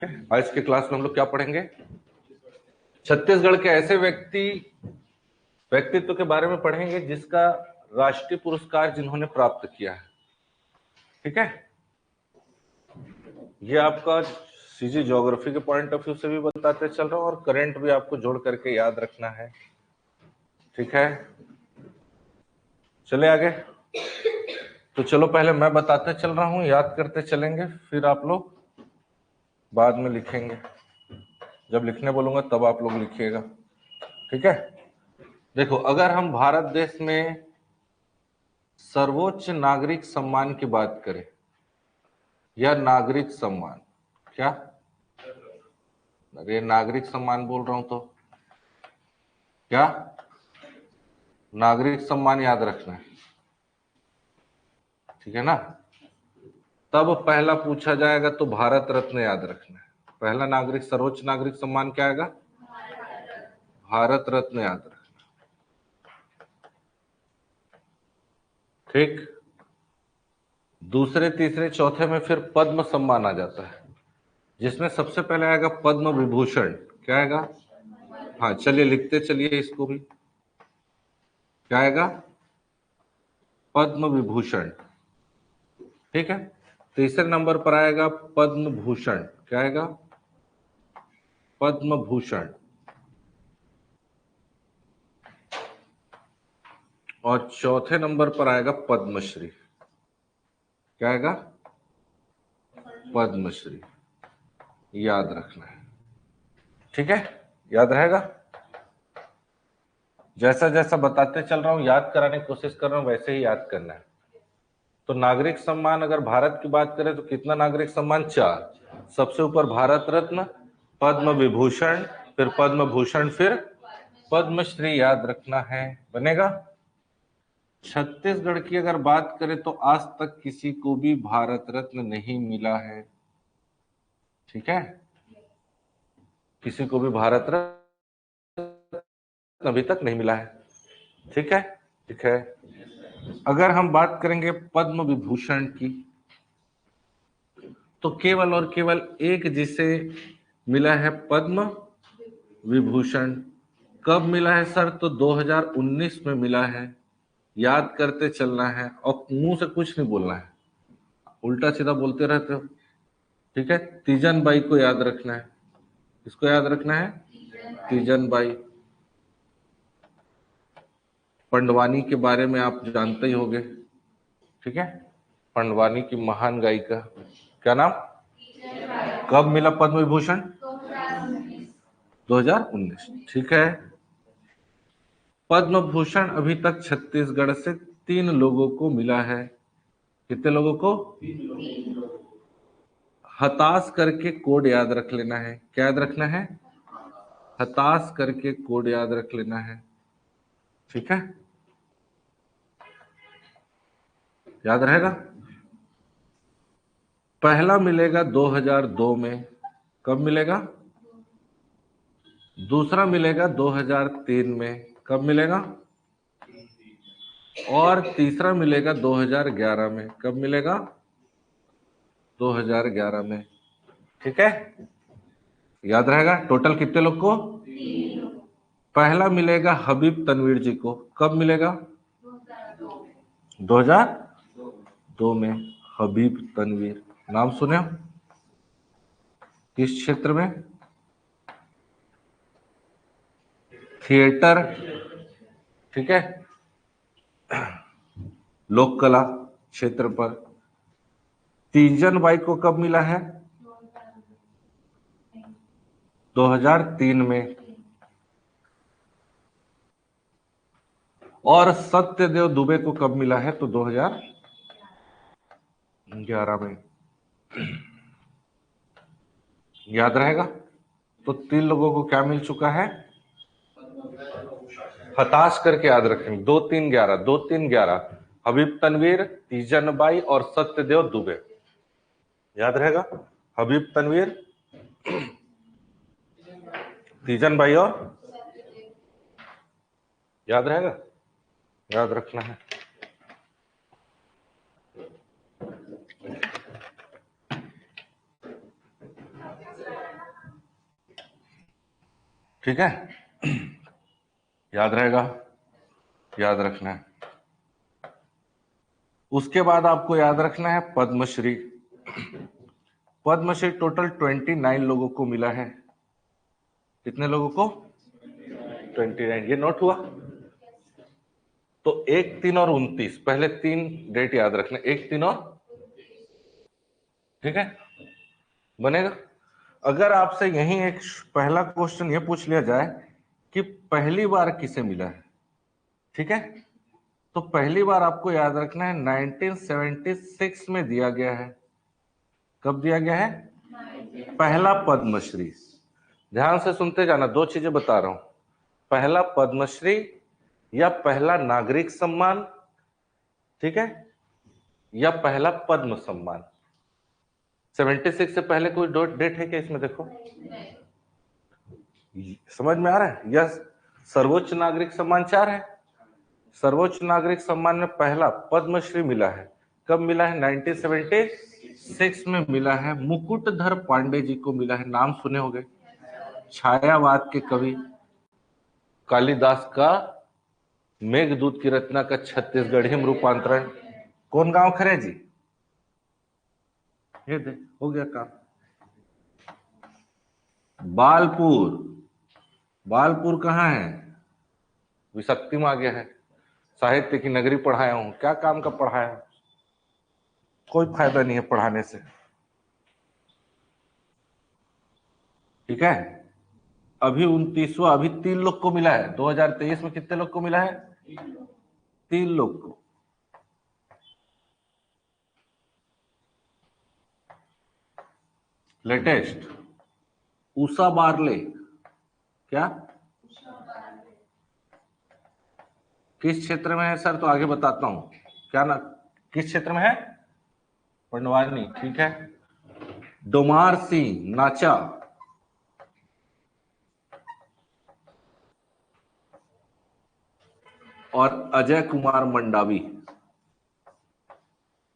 आज के क्लास में हम लोग क्या पढ़ेंगे? छत्तीसगढ़ के ऐसे व्यक्तित्व के बारे में पढ़ेंगे जिसका राष्ट्रीय पुरस्कार जिन्होंने प्राप्त किया है। ठीक है, ये आपका सीजी ज्योग्राफी के पॉइंट ऑफ व्यू से भी बताते चल रहा हूं और करंट भी आपको जोड़ करके याद रखना है। ठीक है, चले आगे। तो चलो पहले मैं बताते चल रहा हूं, याद करते चलेंगे, फिर आप लोग बाद में लिखेंगे। जब लिखने बोलूंगा तब आप लोग लिखिएगा। ठीक है, देखो, अगर हम भारत देश में सर्वोच्च नागरिक सम्मान की बात करें, या नागरिक सम्मान, क्या अरे नागरिक सम्मान बोल रहा हूं तो क्या नागरिक सम्मान याद रखना है, ठीक है ना। तब पहला पूछा जाएगा तो भारत रत्न याद रखना है। पहला नागरिक सर्वोच्च नागरिक सम्मान क्या आएगा? भारत रत्न याद रखना। ठीक, दूसरे तीसरे चौथे में फिर पद्म सम्मान आ जाता है, जिसमें सबसे पहले आएगा पद्म विभूषण। क्या आएगा? हाँ चलिए लिखते चलिए इसको भी। क्या आएगा? पद्म विभूषण। ठीक है, तीसरे नंबर पर आएगा पद्म भूषण। क्या आएगा? पद्म भूषण। और चौथे नंबर पर आएगा पद्मश्री। क्या आएगा? पद्मश्री याद रखना है। ठीक है, याद रहेगा। जैसा जैसा बताते चल रहा हूं, याद कराने की कोशिश कर रहा हूं, वैसे ही याद करना है। तो नागरिक सम्मान अगर भारत की बात करें तो कितना नागरिक सम्मान? 4। सबसे ऊपर भारत रत्न, पद्म विभूषण, फिर पद्म भूषण, फिर पद्मश्री याद रखना है, बनेगा। छत्तीसगढ़ की अगर बात करें तो आज तक किसी को भी भारत रत्न नहीं मिला है। ठीक है, किसी को भी भारत रत्न अभी तक नहीं मिला है। ठीक है, ठीक है। अगर हम बात करेंगे पद्म विभूषण की, तो केवल और केवल एक जिसे मिला है पद्म विभूषण। कब मिला है सर? तो 2019 में मिला है। याद करते चलना है और मुंह से कुछ नहीं बोलना है, उल्टा सीधा बोलते रहते हो। ठीक है, तीजन बाई को याद रखना है। किसको याद रखना है? तीजन बाई। पंडवानी के बारे में आप जानते ही होंगे। ठीक है, पंडवानी की महान गायिका, क्या नाम? कब मिला पद्म विभूषण? 2019। ठीक है, पद्म भूषण अभी तक छत्तीसगढ़ से 3 लोगों को मिला है। कितने लोगों को? हताश करके कोड याद रख लेना है। क्या याद रखना है? हताश करके कोड याद रख लेना है। ठीक है, याद रहेगा। पहला मिलेगा 2002 में। कब मिलेगा? दूसरा मिलेगा 2003 में। कब मिलेगा? और तीसरा मिलेगा 2011 में। कब मिलेगा? 2011 में। ठीक है, याद रहेगा। टोटल कितने लोग को? पहला मिलेगा हबीब तनवीर जी को। कब मिलेगा? 2002 में। हबीब तनवीर, नाम सुने हो? किस क्षेत्र में? थिएटर। ठीक है, लोक कला क्षेत्र पर। तीजन बाई को कब मिला है? 2003 में। और सत्यदेव दुबे को कब मिला है? तो 2011 में। याद रहेगा। तो 3 लोगों को क्या मिल चुका है? हताश करके याद रखेंगे। 2-3-11, 2-3-11। हबीब तनवीर, तीजन बाई और सत्यदेव दुबे। याद रहेगा। हबीब तनवीर, तीजन बाई और, याद रहेगा। याद रखना है। ठीक है, याद रहेगा, याद रखना है। उसके बाद आपको याद रखना है पद्मश्री। पद्मश्री टोटल 29 लोगों को मिला है। कितने लोगों को? 29। ये नोट हुआ? तो 1, 3 और 29, पहले 3 डेट याद रखना, 1, 3 और, ठीक है, बनेगा। अगर आपसे यही एक पहला क्वेश्चन ये पूछ लिया जाए कि पहली बार किसे मिला है, ठीक है, तो पहली बार आपको याद रखना है 1976 में दिया गया है। कब दिया गया है? पहला पद्मश्री। ध्यान से सुनते जाना, दो चीजें बता रहा हूं, पहला पद्मश्री या पहला नागरिक सम्मान, ठीक है, या पहला पद्म सम्मान। 76 से पहले कोई डेट है क्या इसमें? देखो, समझ में आ रहा है? यह सर्वोच्च नागरिक सम्मान 4 है। सर्वोच्च नागरिक सम्मान में पहला पद्मश्री मिला है। कब मिला है? 1976 में मिला है। मुकुटधर पांडे जी को मिला है। नाम सुने होंगे, छायावाद के कवि। कालिदास का मेघदूत की रचना का छत्तीसगढ़ी में रूपांतरण। कौन गांव खरे जी? ये दे, हो गया काम। बालपुर। बालपुर कहाँ है? विशक्ति में आ गया है। साहित्य की नगरी पढ़ाया हूं, क्या काम का पढ़ाया? कोई फायदा नहीं है पढ़ाने से, ठीक है। अभी 29वां, अभी 3 लोग को मिला है। 2023 में कितने लोग को मिला है? 3 लोग को। Latest Usha barley. क्या? किस क्षेत्र में है सर? तो आगे बताता हूं। क्या ना, किस क्षेत्र में है? पंडवानी, ठीक है। डोमार सिंह नाचा, और अजय कुमार मंडावी।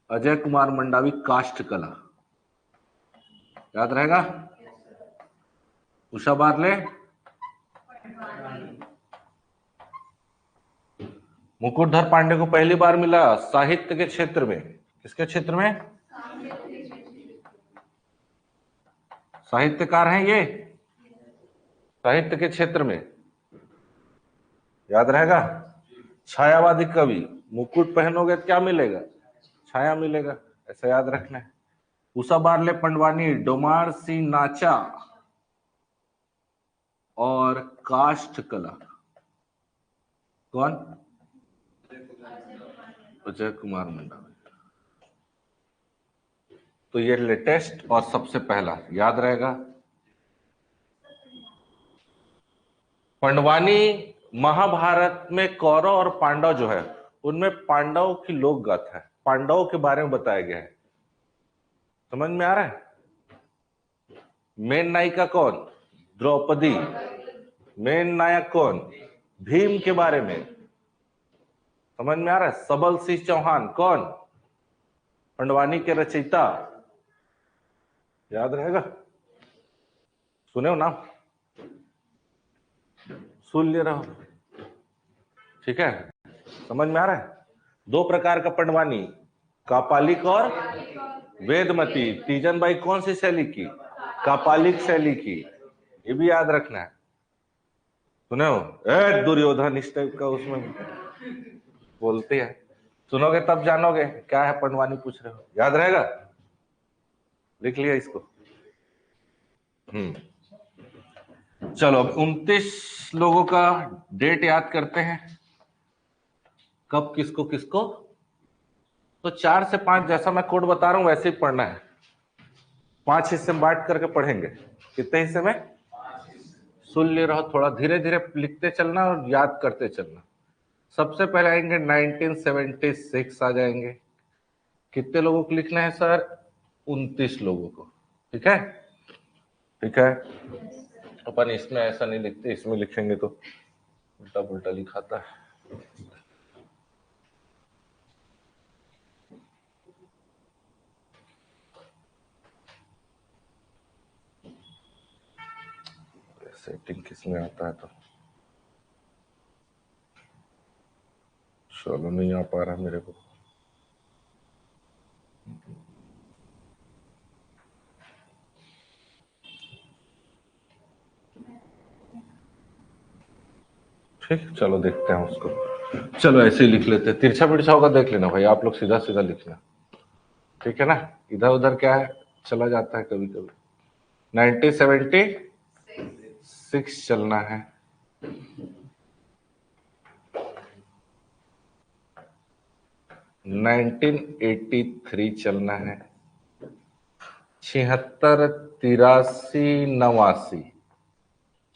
अजय कुमार मंडावी काष्ठ कला, याद रहेगा। उषा बारले मुकुटधर पांडे को पहली बार मिला साहित्य के क्षेत्र में। किसके क्षेत्र में? साहित्यकार हैं ये, साहित्य के क्षेत्र में, याद रहेगा। छायावादी कवि, मुकुट पहनोगे तो क्या मिलेगा? छाया मिलेगा, ऐसा याद रखना है। उषा बारले पंडवानी, डोमार सिंह नाचा और काष्ठ कला। कौन? अजय कुमार मंडावी। तो ये लेटेस्ट और सबसे पहला, याद रहेगा। पंडवानी महाभारत में कौरव और पांडव जो है, उनमें पांडवों की लोक गाथा है, पांडवों के बारे में बताया गया है। समझ में आ रहा है? मेन नायिका कौन? द्रौपदी। मेन नायक कौन? भीम के बारे में। समझ में आ रहा है? सबल सिंह चौहान कौन? पंडवानी के रचयिता, याद रहेगा। सुने हो नाम? सुन ले रहा हो, ठीक है। समझ में आ रहा है? 2 प्रकार का पंडवानी, कापालिक और वेदमती। तीजन बाई कौन सी शैली की? कापालिक शैली की, ये भी याद रखना है। सुने हो? दुर्योधन इस टाइप का उसमें बोलते हैं, सुनोगे तब जानोगे क्या है पंडवानी, पूछ रहे हो। याद रहेगा, लिख लिया इसको। चलो अब 29 लोगों का डेट याद करते हैं, कब किसको किसको। तो 4 से 5 जैसा मैं कोड बता रहा हूं वैसे ही पढ़ना है। 5 हिस्से में बांट करके पढ़ेंगे। कितने हिस्से में? सुन ले रहो, थोड़ा धीरे धीरे लिखते चलना और याद करते चलना। सबसे पहले आएंगे 1976 आ जाएंगे। कितने लोगों को लिखना है सर? 29 लोगों को, ठीक है। ठीक है, अपन इसमें ऐसा नहीं लिखते, इसमें लिखेंगे तो उल्टा पुल्टा लिखाता है। सेटिंग किसमें आता है तो चलो नहीं आ पा रहा मेरे को। ठीक, चलो देखते हैं उसको। चलो ऐसे ही लिख लेते हैं, तिरछा बिरछा होगा देख लेना भाई, आप लोग सीधा सीधा लिखना, ठीक है ना। इधर उधर क्या है चला जाता है कभी कभी। 1976 चलना है। 1983 चलना है। 76 83 89,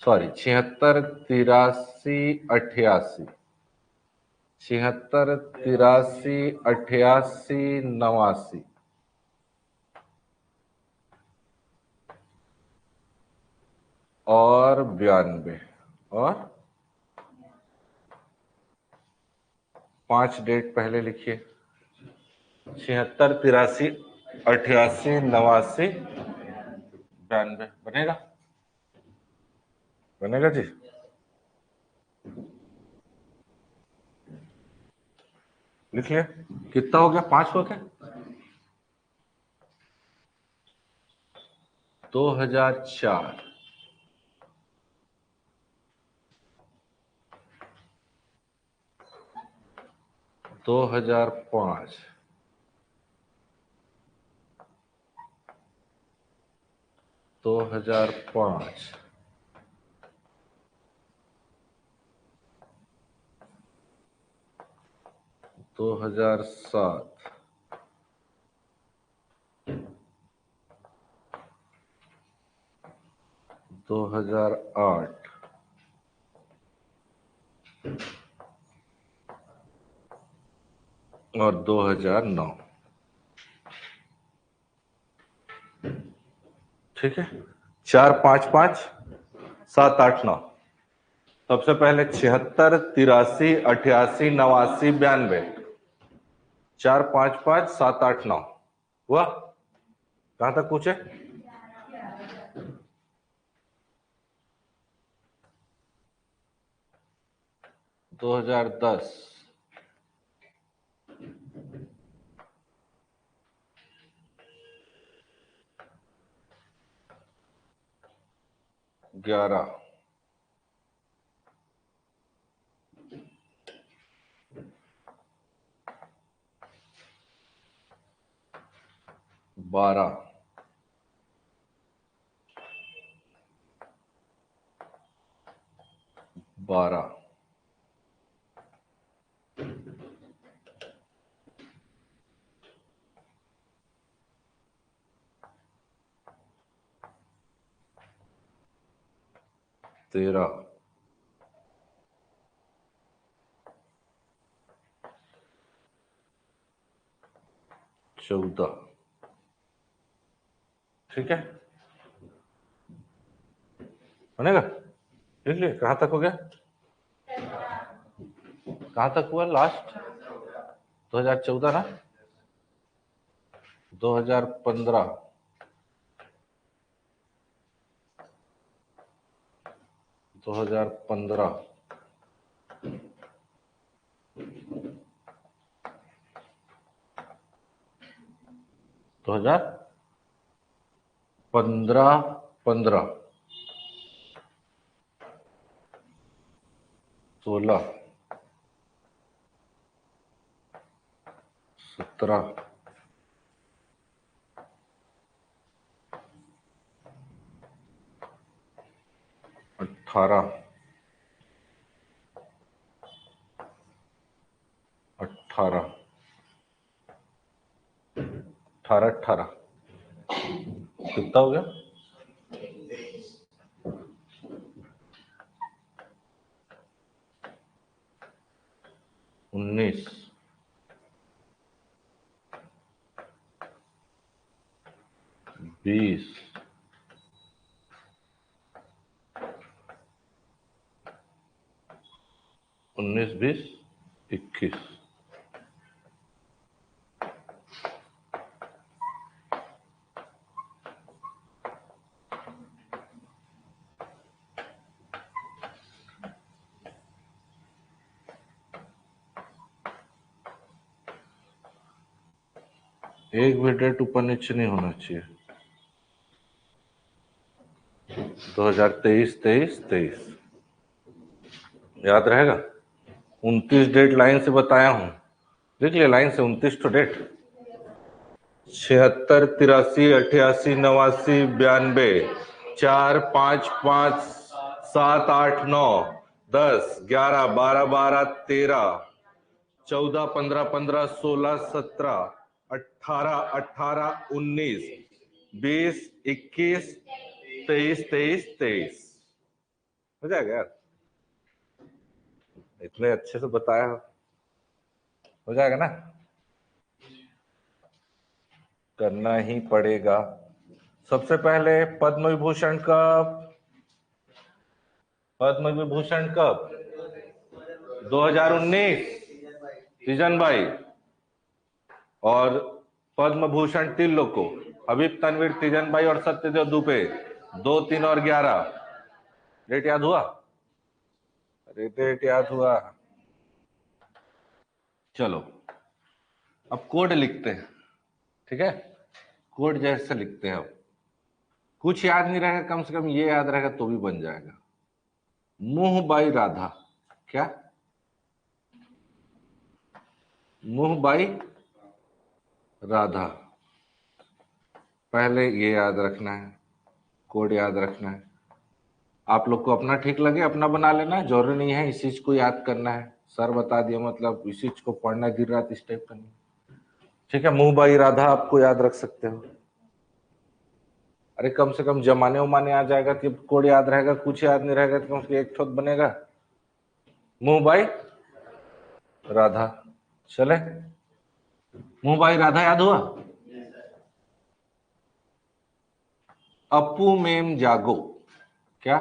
सॉरी 76 83 88, 76 83 88 89 और 92 और 5 डेट पहले लिखिए। 76 83 88 89 92 बनेगा, बनेगा जी। लिख लिया। कितना हो गया, 5 हो गया। 2004, 2005, 2005, 2007, 2008, 2009। ठीक है, 4 5 5 7 8 9। सबसे पहले 76 83 88 89 92, 4 5 5 7 8 9 हुआ। कहां तक पूछे? 2010, 11, 12, 12, 13, 14। ठीक है, बनेगा। लिख लिए, कहां तक हो गया, कहां तक हुआ लास्ट? 2014 ना, 2015, 2015, 2015, 15, 16, 17, 18, 18, 18, 18। कितना हो गया? 19, 20, 19 20 21। एक भी डेट ऊपर नीचे नहीं होना चाहिए। 2023 23 23 याद रहेगा। 29 डेट लाइन से बताया हूं, देख लिया लाइन से 29 तो डेट। 76 83 88 89 92 4 5 5 7 8 9 10 11 12 12 13 14 15 15 16 17 18 18 19 20 21 23 23 23 हो जाएगा यार, इतने अच्छे से बताया, हो जाएगा ना। करना ही पड़ेगा। सबसे पहले पद्म विभूषण कब, पद्म विभूषण कब, 2019 तीजन भाई। और पद्म भूषण 3 लोग को, हबीब तनवीर तीजन भाई और सत्यदेव दुबे, 2 3 और 11 डेट याद हुआ, अरे डेट याद हुआ। चलो अब कोड लिखते हैं, ठीक है, कोड जैसे लिखते हैं। अब कुछ याद नहीं रहेगा, कम से कम ये याद रहेगा तो भी बन जाएगा। मुंह बाई राधा, क्या मुंह बाई राधा, पहले ये याद रखना है, कोड याद रखना है। आप लोग को अपना ठीक लगे अपना बना लेना है, जरूरी नहीं है इस चीज को याद करना है, सर बता दिया मतलब इस चीज को पढ़ना गिर रहा इस टाइप का नहीं, ठीक है। मुंह बाई राधा आपको याद रख सकते हो। अरे कम से कम जमाने उमाने आ जाएगा कि कोड याद रहेगा, कुछ याद नहीं रहेगा तो कम से कम एक ठोत बनेगा। मुंह बाई राधा, चले मुंह बाई राधा याद हुआ। अपू मेम जागो, क्या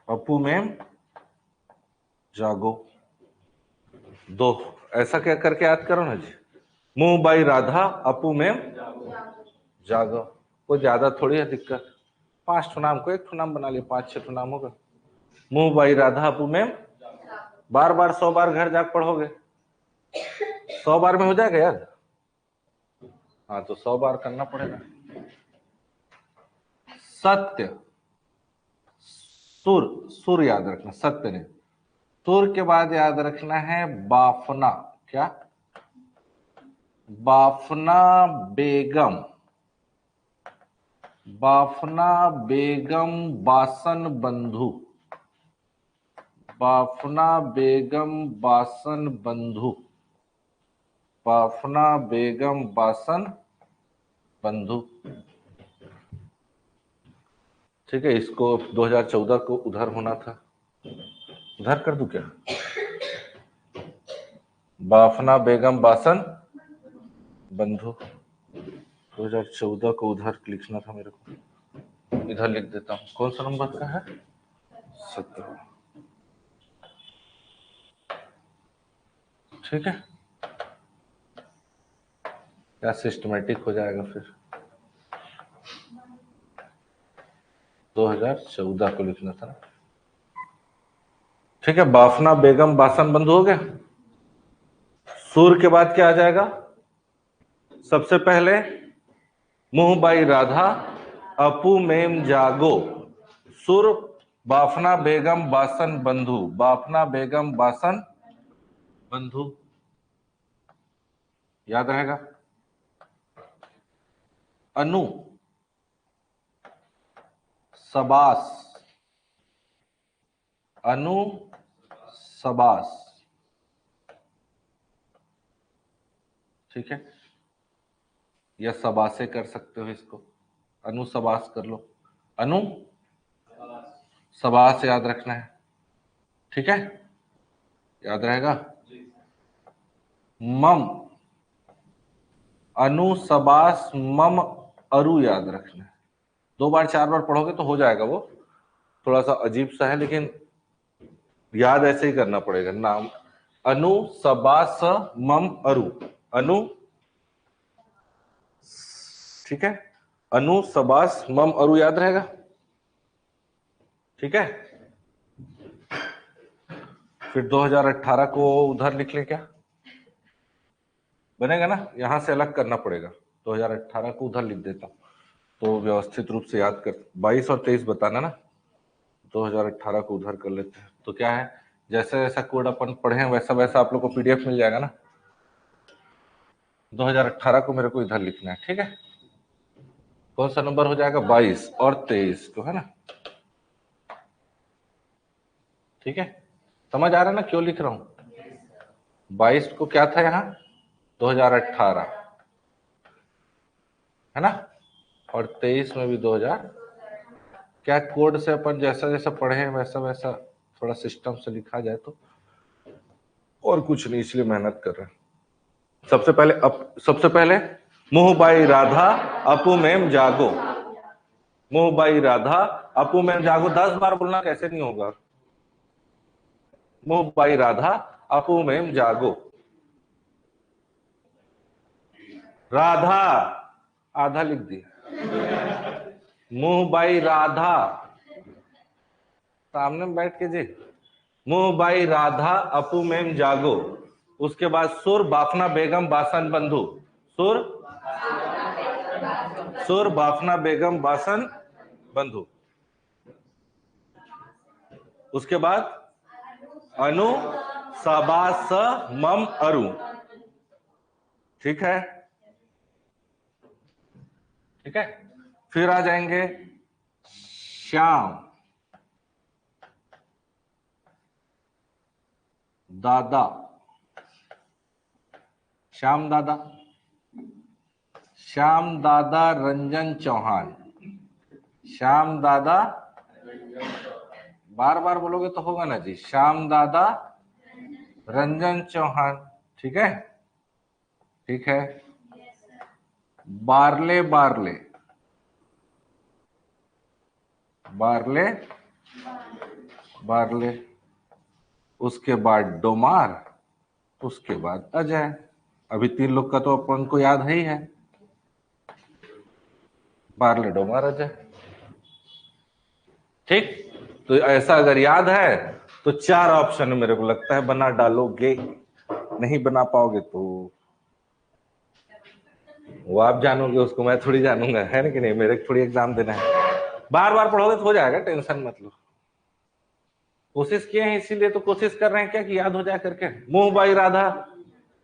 अपू मेम जागो, दो ऐसा क्या करके याद करो ना जी। मुंह बाई राधा अपू मेम जागो, कोई ज्यादा थोड़ी है दिक्कत, 5 ठो नाम को 1 ठो नाम बना लिया, 5 6 ठो नाम होगा। मुंह बाई राधा अपू मेम, बार बार 100 बार घर जाकर पढ़ोगे, 100 बार में हो जाएगा याद। हाँ तो 100 बार करना पड़ेगा। सत्य, सुर, सुर याद रखना, सत्य नहीं, सुर के बाद याद रखना है बाफना, क्या बाफना बेगम, बाफना बेगम बासन बंधु, बाफना बेगम बासन बंधु, बाफना बेगम बासन बंधु, ठीक है। इसको 2014 को उधर होना था, उधर कर दूं क्या, बाफना बेगम बासन बंधु, 2014 को उधर लिखना था मेरे को, इधर लिख देता हूं। कौन सा नंबर का है, 17, ठीक है। क्या सिस्टमेटिक हो जाएगा फिर, 2014 को लिखना था, ठीक है। बाफना बेगम बासन बंधु हो गया। सूर के बाद क्या आ जाएगा, सबसे पहले मुंह बाई राधा अपू मेम जागो, सुर बाफना बेगम बासन बंधु, बाफना बेगम बासन बंधु, याद रहेगा। अनु सबास, अनु सबास, ठीक है, या सबासे कर सकते हो इसको, अनु सबास कर लो, अनु सबास याद रखना है, ठीक है, याद रहेगा। मम, अनु सबास मम अरु याद रखना है, 2 बार 4 बार पढ़ोगे तो हो जाएगा, वो थोड़ा सा अजीब सा है लेकिन याद ऐसे ही करना पड़ेगा। नाम अनु सबास मम अरु, अनु, ठीक है। अनु, सबास, मम, अरु याद रहेगा? ठीक है। फिर 2018 को उधर लिख ले, क्या बनेगा ना? यहां से अलग करना पड़ेगा। 2018 को उधर लिख देता हूं तो व्यवस्थित रूप से याद कर। 22 और 23 बताना ना, 2018 को उधर कर लेते हैं। तो क्या है, जैसे जैसा कोड अपन पढ़े हैं वैसा वैसा आप लोग को पीडीएफ मिल जाएगा ना। 2018 को मेरे को इधर लिखना है, ठीक है। कौन सा नंबर हो जाएगा? 22 और 23 को, है ना? ठीक है, समझ आ रहा है ना क्यों लिख रहा हूं? 22 को क्या था यहाँ? 2018, है ना? और 23 में भी 2000। क्या कोड से अपन जैसा जैसा पढ़े हैं वैसा वैसा थोड़ा सिस्टम से लिखा जाए तो, और कुछ नहीं, इसलिए मेहनत कर रहे हैं। सबसे पहले मुंह बाई राधा अपू मैम जागो। मुंह बाई राधा अपू मैम जागो 10 बार बोलना, कैसे नहीं होगा? मुंह बाई राधा अपू मैम जागो। राधा आधा लिख दिया। मुंह बाई राधा, सामने में बैठ के जी। मुंह बाई राधा अपू मैम जागो। उसके बाद सुर बाफना बेगम बासन बंधु। सुर सुर बाफना बेगम बासन बंधु। उसके बाद अनु सबास मम अरु। ठीक है, ठीक है। फिर आ जाएंगे श्याम, दादा, श्याम दादा, श्याम दादा रंजन चौहान। श्याम दादा, बार बार बोलोगे तो होगा ना जी। श्याम दादा रंजन चौहान, ठीक है, ठीक है। बारले बारले, बारले बारले। उसके बाद डोमार, उसके बाद अजय। अभी 3 लोग का तो अपन को याद है ही है, बारले डोमार अजय। ठीक, तो ऐसा अगर याद है तो 4 ऑप्शन मेरे को लगता है बना डालोगे। नहीं बना पाओगे तो वो आप जानोगे, उसको मैं थोड़ी जानूंगा, है ना कि नहीं? मेरे थोड़ी एग्जाम देना है। बार बार पढ़ोगे तो हो जाएगा, टेंशन मत लो। कोशिश किए हैं इसीलिए तो कोशिश कर रहे हैं क्या कि याद हो जाए करके। मुंह बाई राधा,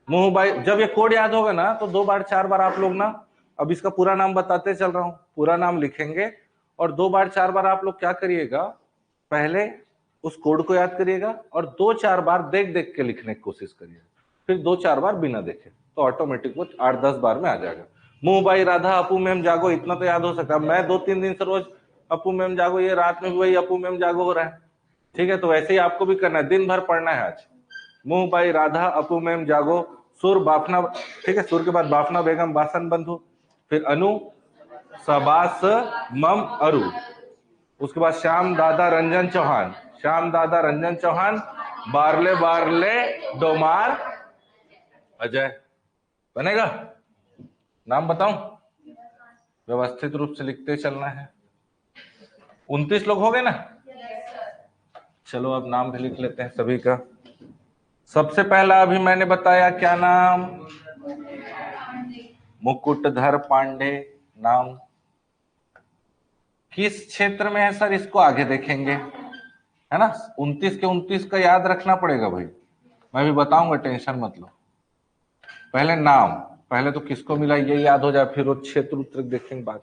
मुंह बाई। जब ये कोड याद होगा ना तो 2 बार 4 बार आप लोग ना, अब इसका पूरा नाम बताते चल रहा हूं, पूरा नाम लिखेंगे और 2 बार 4 बार आप लोग क्या करिएगा, पहले उस कोड को याद करिएगा और 2-4 बार देख देख के लिखने की कोशिश करिएगा, फिर 2-4 बार बिना देखे, तो ऑटोमेटिक वो 8-10 बार में आ जाएगा। मुंह बाई राधा अपू मैम जागो, इतना तो याद हो सकता है। मैं 2-3 दिन से रोज अपू मैम जागो, ये रात में भी वही अपू मैम जागो हो रहा है, ठीक है। तो वैसे ही आपको भी करना है, दिन भर पढ़ना है आज। मुंह बाई राधा अपू मैम जागो, सुर बाफना, ठीक है, सुर के बाद बाफना बेगम बासन बंधु, फिर अनु सबास मम अरु। उसके बाद श्याम दादा रंजन चौहान, श्याम दादा रंजन चौहान, बारले बारले डोमार अजय। बनेगा? नाम बताऊं? व्यवस्थित रूप से लिखते चलना है। 29 लोग हो गए ना? चलो अब नाम भी लिख लेते हैं सभी का। सबसे पहला अभी मैंने बताया क्या नाम? मुकुटधर पांडे नाम। किस क्षेत्र में है सर, इसको आगे देखेंगे, है ना। 29 के 29 का याद रखना पड़ेगा भाई, मैं भी बताऊंगा, टेंशन मत लो। पहले नाम, पहले तो किसको मिला ये याद हो जाए, फिर वो क्षेत्र उत्तर देखेंगे बाद।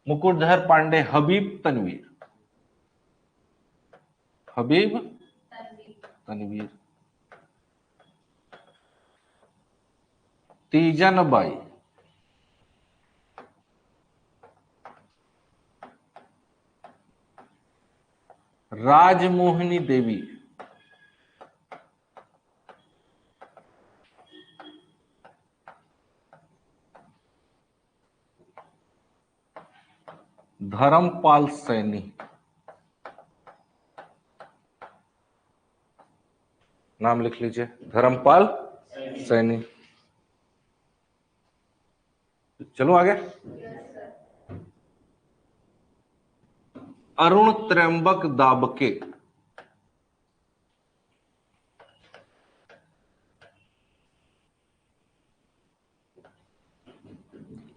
मुकुटधर पांडे हबीब तनवीर, हबीब तनवीर। तीजन बाई, राजमोहिनी देवी, धर्मपाल सैनी, नाम लिख लीजिए, धर्मपाल सैनी। चलो आगे। Arun Trimbak Dabke.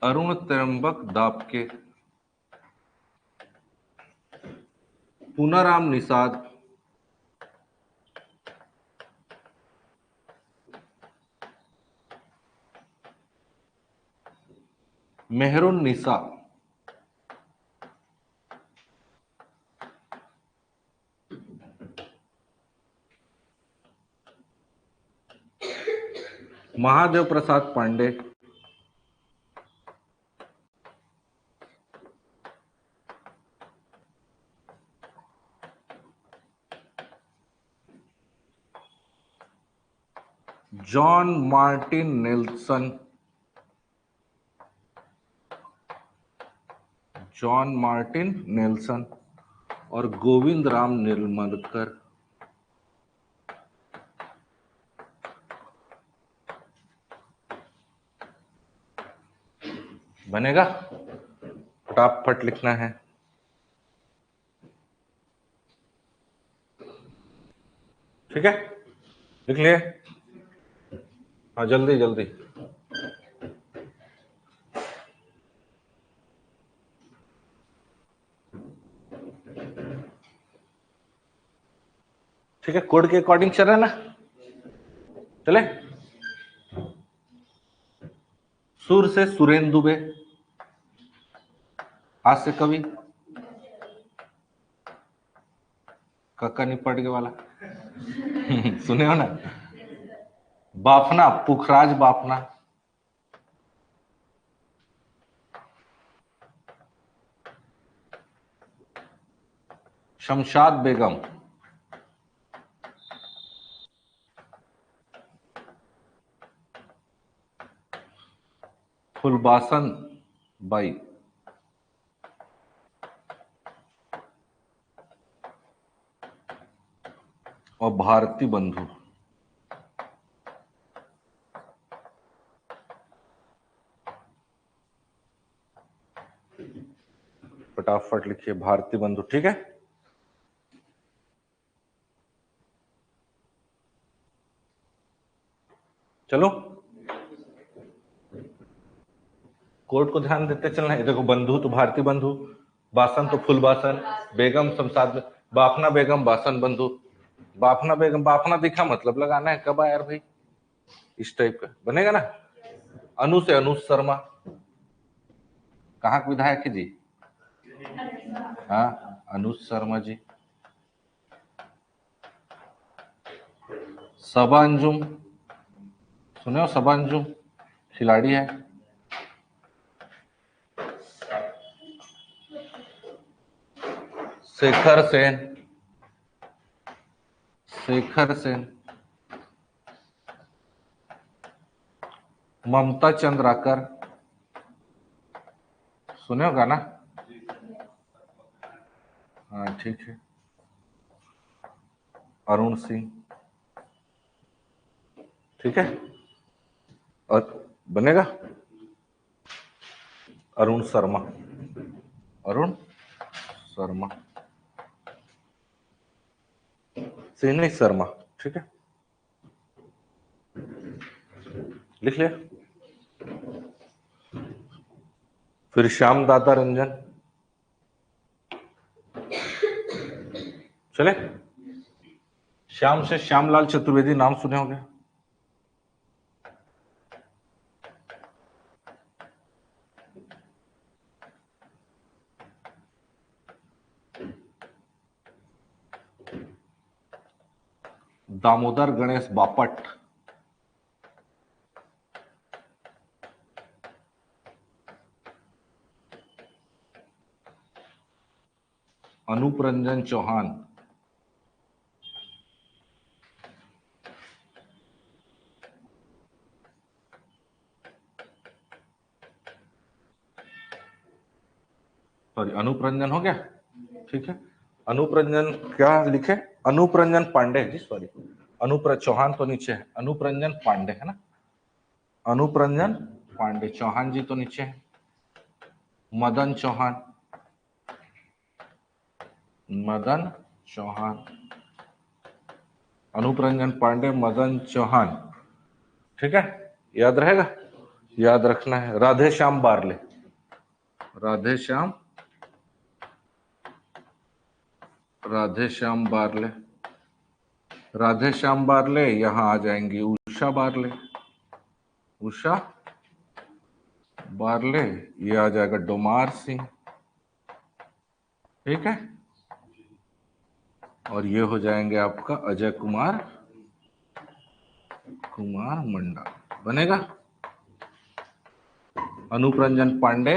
Arun Trimbak Dabke. Punaram Nishad. Mehrun Nisa. Mahadev Prasad Pandey. John Martin Nelson. John Martin Nelson और गोविंद राम निर्मलकर। बनेगा? फटाफट लिखना है। ठीक है, लिख लिए? हाँ जल्दी जल्दी। ठीक है, कोड के अकॉर्डिंग चल रहा है ना? चले। सुर से सुरेंदु दुबे। आज से कवि कक्का निपट के वाला सुने हो ना? बाफना पुखराज बाफना। शमशाद बेगम। फुलबासन बाई। और भारती बंधु। फटाफट लिखिए भारती बंधु। ठीक है, चलो कोड को ध्यान देते चलना है। देखो, बंधु तो भारती बंधु, बासन तो फुलबासन, बेगम शमशाद, बाफना बेगम बासन बंधु। बाफना बेगम, बाफना दिखा मतलब लगाना है। कब आया यार भाई? इस टाइप का बनेगा ना? अनु से अनुज शर्मा। कहाँ के विधायक है जी? हाँ, अनुज शर्मा जी। सबा अंजुम, सुने हो? सबा अंजुम खिलाड़ी है। शेखर सेन। शेखर सेन। ममता चंद्राकर, सुने होगा ना? हाँ ठीक है। अरुण सिंह। ठीक है, और बनेगा अरुण शर्मा। अरुण शर्मा, सिंह नहीं शर्मा। ठीक है, लिख लिया? फिर श्याम दादा रंजन। चले। श्याम से श्यामलाल चतुर्वेदी, नाम सुने होंगे। दामोदर गणेश बापट। अनूप रंजन चौहान। सॉरी, अनूप रंजन हो गया। ठीक है, अनूप रंजन क्या लिखे? अनूप रंजन पांडे जी, सॉरी। अनूप चौहान तो नीचे है, अनूप रंजन पांडे है ना? अनूप रंजन पांडे। चौहान जी तो नीचे है। मदन चौहान। मदन चौहान, अनूप रंजन पांडे, मदन चौहान, ठीक है, याद रहेगा, याद रखना है। राधे श्याम बारले, राधे श्याम, राधे श्याम बारले, राधे श्याम बारले, यहां आ जाएंगी उषा बारले, उषा बारले, ये आ जाएगा डोमार सिंह, ठीक है, और ये हो जाएंगे आपका अजय कुमार मंडा, बनेगा। अनूप रंजन पांडे,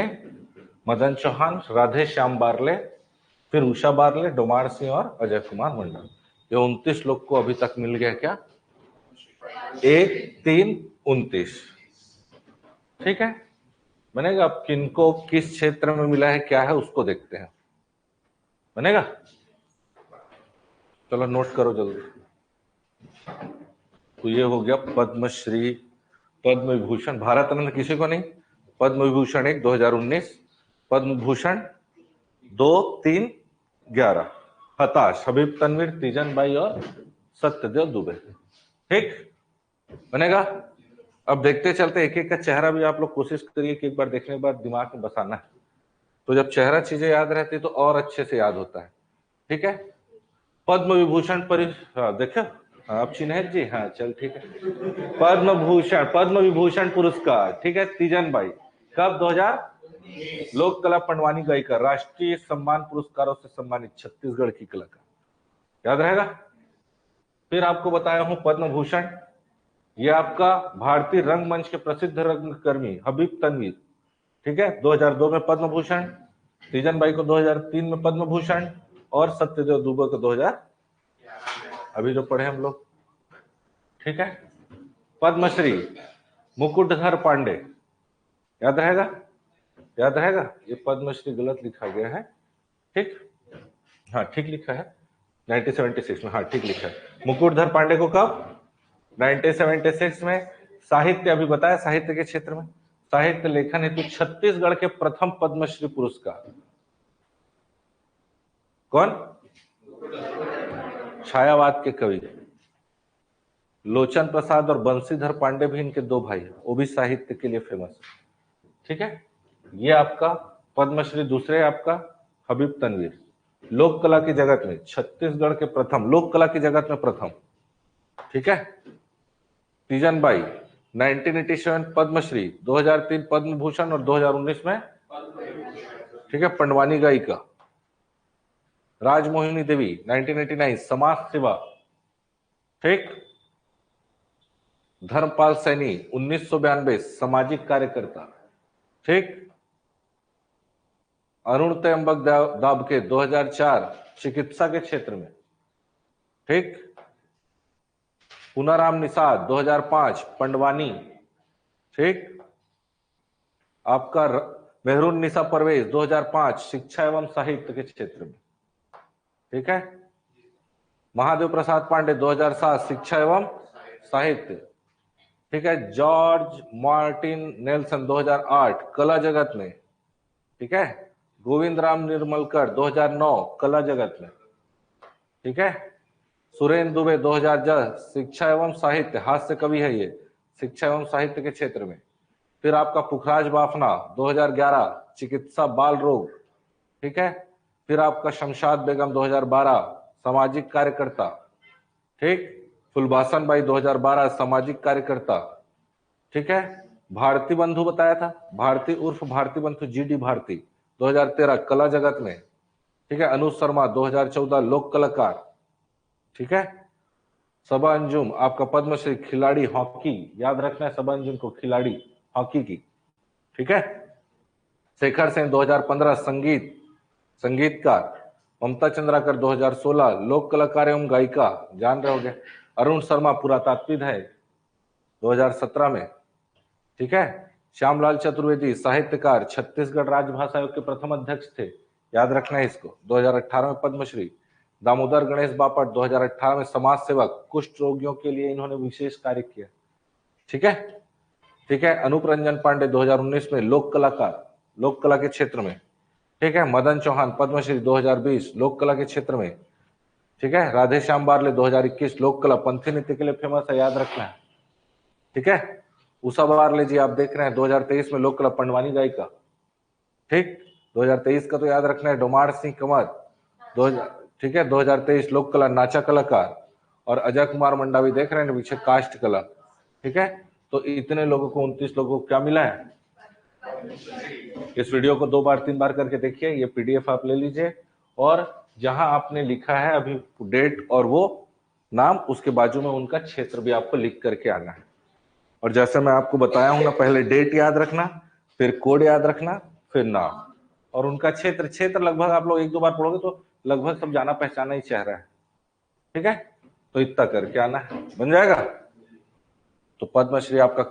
मदन चौहान, राधे श्याम बारले, फिर उषा बारले, डोमार सिंह और अजय कुमार मंडा। ये 29 लोग को अभी तक मिल गया क्या? 1, 3, 29, ठीक है, बनेगा। अब किनको किस क्षेत्र में मिला है, क्या है, उसको देखते हैं, बनेगा। चलो नोट करो जल्दी। तो ये हो गया पद्मश्री, पद्म विभूषण, भारत रत्न किसी को नहीं, पद्म विभूषण 1 2019, पद्म भूषण 2, 3, 11, हताश हबीब तनवीर, तीजन बाई और सत्यदेव दुबे, ठीक, बनेगा। अब देखते चलते, एक एक का चेहरा भी आप लोग कोशिश करिए कि एक बार देखने के बाद दिमाग में बसाना है, तो जब चेहरा चीजें याद रहती तो और अच्छे से याद होता है, ठीक है। पद्म विभूषण देखो, आप चिन्हित जी, हाँ चल ठीक है। पद्म विभूषण पुरस्कार, ठीक है, तीजन बाई, कब? 2000, लोक कला पंडवानी गायिका, राष्ट्रीय सम्मान पुरस्कारों से सम्मानित, छत्तीसगढ़ की कलाकार, याद रहेगा। फिर आपको बताया हूं पद्म भूषण, ये आपका भारतीय रंगमंच के प्रसिद्ध रंगकर्मी हबीब तनवीर, ठीक है, 2002 में पद्म भूषण, तीजन बाई को 2003 में पद्म भूषण, और सत्यदेव दुबे को 2000 अभी जो पढ़े हम लोग, ठीक है। पद्मश्री मुकुटधर पांडे, याद रहेगा, याद रहेगा। ये पद्मश्री गलत लिखा गया है, ठीक, हाँ ठीक लिखा है 1976 में, हाँ ठीक लिखा है। मुकुटधर पांडे को कब? 1976 में। साहित्य अभी बताया, साहित्य के क्षेत्र में साहित्य लेखन हेतु छत्तीसगढ़ के प्रथम पद्मश्री पुरस्कार कौन? छायावाद के कवि लोचन प्रसाद और बंशीधर पांडे भी इनके 2 भाई हैं, वो भी साहित्य के लिए फेमस है, ठीक है। ये आपका पद्मश्री दूसरे आपका हबीब तनवीर, लोक कला की जगत में छत्तीसगढ़ के प्रथम, लोक कला की जगत में प्रथम, ठीक है। तीजन बाई 1987 पद्मश्री, 2003 पद्म भूषण और 2019 में, ठीक है, पंडवानी गायिका। राजमोहिनी देवी 1989 समाज सेवा, ठीक। धर्मपाल सैनी 1992 सामाजिक कार्यकर्ता, ठीक। अरुण त्र्यंबक दाबके 2004 चिकित्सा के क्षेत्र में, ठीक। पुनाराम निषाद 2005 पंडवानी, ठीक। आपका मेहरून निशा परवेज 2005 शिक्षा एवं साहित्य के क्षेत्र में, ठीक है। महादेव प्रसाद पांडे 2007 शिक्षा एवं साहित्य, ठीक है। जॉर्ज मार्टिन नेल्सन 2008 कला जगत में, ठीक है। गोविंद राम निर्मलकर 2009 कला जगत में, ठीक है। सुरेंद्र दुबे 2010 शिक्षा एवं साहित्य, हास्य कवि है ये, शिक्षा एवं साहित्य के क्षेत्र में। फिर आपका पुखराज बाफना 2011 चिकित्सा बाल रोग, ठीक है। फिर आपका शमशाद बेगम 2012 सामाजिक कार्यकर्ता, ठीक। फुलबासन बाई 2012 सामाजिक कार्यकर्ता, ठीक है। भारती बंधु बताया था, भारती उर्फ भारती बंधु जीडी भारती 2013 कला जगत में, ठीक है। अनुज शर्मा 2014 लोक कलाकार, ठीक है। सबा अंजुम आपका पद्मश्री खिलाड़ी हॉकी, याद रखना है सबा अंजुम को, खिलाड़ी हॉकी की, ठीक है। शेखर सेन 2015 संगीतकार, ममता चंद्राकर 2016 लोक कलाकार एवं गायिका, जान रहे होंगे। अरुण शर्मा पुरातात्विद है 2017 में, ठीक है। श्यामलाल चतुर्वेदी साहित्यकार, छत्तीसगढ़ राजभाषा आयोग के प्रथम अध्यक्ष थे, याद रखना है इसको, 2018 में पद्मश्री। दामोदर गणेश बापट 2018 में समाज सेवक, कुष्ठ रोगियों के लिए इन्होंने विशेष कार्य किया, ठीक है, ठीक है। अनूप रंजन पांडे 2019 में लोक कलाकार, लोक कला के क्षेत्र में, ठीक है। मदन चौहान पद्मश्री 2020 लोक कला के क्षेत्र में। ठीक है। राधे श्याम बारले 2021 लोक कला पंथी नृत्य के लिए फेमस है, याद रखना है। ठीक है। उषा बारले जी आप देख रहे हैं 2023 में लोक कला पंडवानी गायिका। ठीक। 2023 का तो याद रखना है। डोमार सिंह कंवर 2000, ठीक है, 2023 लोक कला नाचा कलाकार। और अजय कुमार मंडावी देख रहे हैं पीछे काष्ठ कला। ठीक है। तो इतने लोगों को 29 लोगों को क्या मिला है। इस वीडियो को 2 बार 3 बार करके देखिए। ये पीडीएफ आप ले लीजिए और जहां आपने लिखा है अभी डेट और वो नाम, उसके बाजू में उनका क्षेत्र भी आपको लिख करके आना है। और जैसे मैं आपको बताया हूं ना, पहले डेट याद रखना, फिर कोड याद रखना, फिर नाम और उनका क्षेत्र। क्षेत्र लगभग आप लोग 1-2 बार पढ़ोगे तो लगभग सब जाना पहचाना ही चेहरा है। ठीक है। तो इतना करके आना है, बन जाएगा। तो पद्मश्री आपका